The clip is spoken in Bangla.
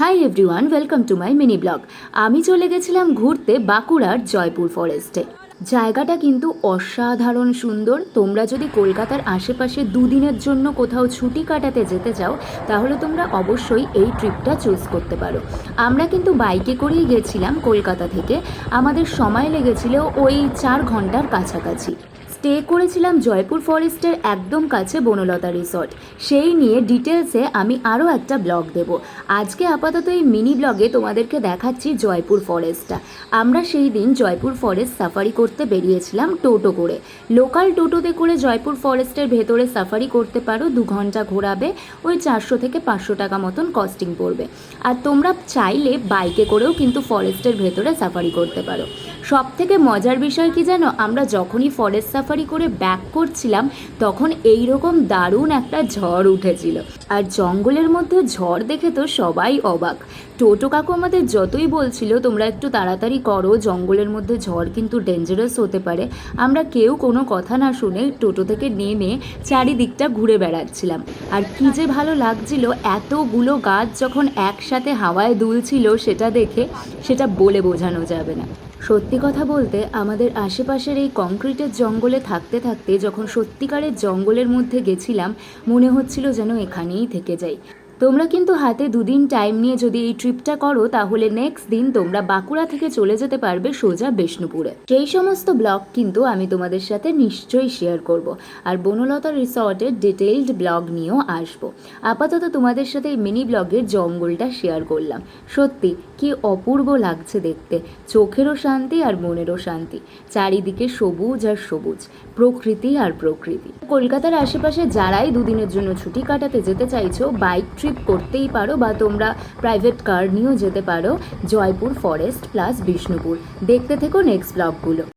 Hi everyone, welcome to my mini blog. আমি চলে গেছিলাম ঘুরতে বাঁকুড়ার জয়পুর ফরেস্টে। জায়গাটা কিন্তু অসাধারণ সুন্দর। তোমরা যদি কলকাতার আশেপাশে দুদিনের জন্য কোথাও ছুটি কাটাতে যেতে চাও, তাহলে তোমরা অবশ্যই এই ট্রিপটা চুজ করতে পারো। আমরা কিন্তু বাইকে করেই গেছিলাম কলকাতা থেকে। আমাদের সময় লেগেছিল ওই 4 ঘন্টার কাছাকাছি। স্টে করেছিলাম জয়পুর ফরেস্টের একদম কাছে বনলতা রিসর্ট। সেই নিয়ে ডিটেলসে আমি আরও একটা ব্লগ দেব। আজকে আপাতত এই মিনি ব্লগে তোমাদেরকে দেখাচ্ছি জয়পুর ফরেস্টটা। আমরা সেই দিন জয়পুর ফরেস্ট সাফারি করতে বেরিয়েছিলাম টোটো করে। লোকাল টোটোতে করে জয়পুর ফরেস্টের ভেতরে সাফারি করতে পারো, 2 ঘন্টা ঘোরাবে, ওই 400 থেকে 500 টাকা মতন কস্টিং পড়বে। আর তোমরা চাইলে বাইকে করেও কিন্তু ফরেস্টের ভেতরে সাফারি করতে পারো। সব থেকে মজার বিষয় কি জানো, আমরা যখনই ফরেস্ট সাফারি করে ব্যাক করছিলাম তখন এইরকম দারুণ একটা ঝড় উঠেছিল। আর জঙ্গলের মধ্যে ঝড় দেখে তো সবাই অবাক। টোটো কাকু আমাদের যতই বলছিল তোমরা একটু তাড়াতাড়ি করো, জঙ্গলের মধ্যে ঝড় কিন্তু ডেঞ্জারাস হতে পারে, আমরা কেউ কোনো কথা না শুনে টোটো থেকে নেমে চারিদিকটা ঘুরে বেড়াচ্ছিলাম। আর কী যে ভালো লাগছিল, এতগুলো গাছ যখন একসাথে হাওয়ায় দুলছিল সেটা দেখে, সেটা বলে বোঝানো যাবে না। সত্যি কথা বলতে আমাদের আশেপাশের এই কংক্রিটের জঙ্গলে থাকতে থাকতে যখন সত্যিকারের জঙ্গলের মধ্যে গেছিলাম, মনে হচ্ছিল যেন এখানেই থেকে যাই। তোমরা কিন্তু হাতে 2 দিন টাইম নিয়ে যদি এই ট্রিপটা করো, তাহলে নেক্সট দিন তোমরা বাঁকুড়া থেকে চলে যেতে পারবে সোজা বিষ্ণুপুরে। সেই সমস্ত ব্লগ কিন্তু আমি তোমাদের সাথে নিশ্চয়ই শেয়ার করব। আর বনলতা রিসর্টের ডিটেইলড ব্লগ নিয়েও আসবো। আপাতত তোমাদের সাথে এই মিনি ব্লগের জঙ্গলটা শেয়ার করলাম। সত্যি কি অপূর্ব লাগছে দেখতে, চোখেরও শান্তি আর মনেরও শান্তি। চারিদিকে সবুজ আর সবুজ, প্রকৃতি আর প্রকৃতি। কলকাতার আশেপাশে যারাই 2 দিনের জন্য ছুটি কাটাতে যেতে চাইছো, বাইক ট্রিপ করতেই পারো, বা তোমরা প্রাইভেট কার নিয়েও যেতে পারো জয়পুর ফরেস্ট প্লাস বিষ্ণুপুর। দেখতে থেকো নেক্সট ব্লগগুলো।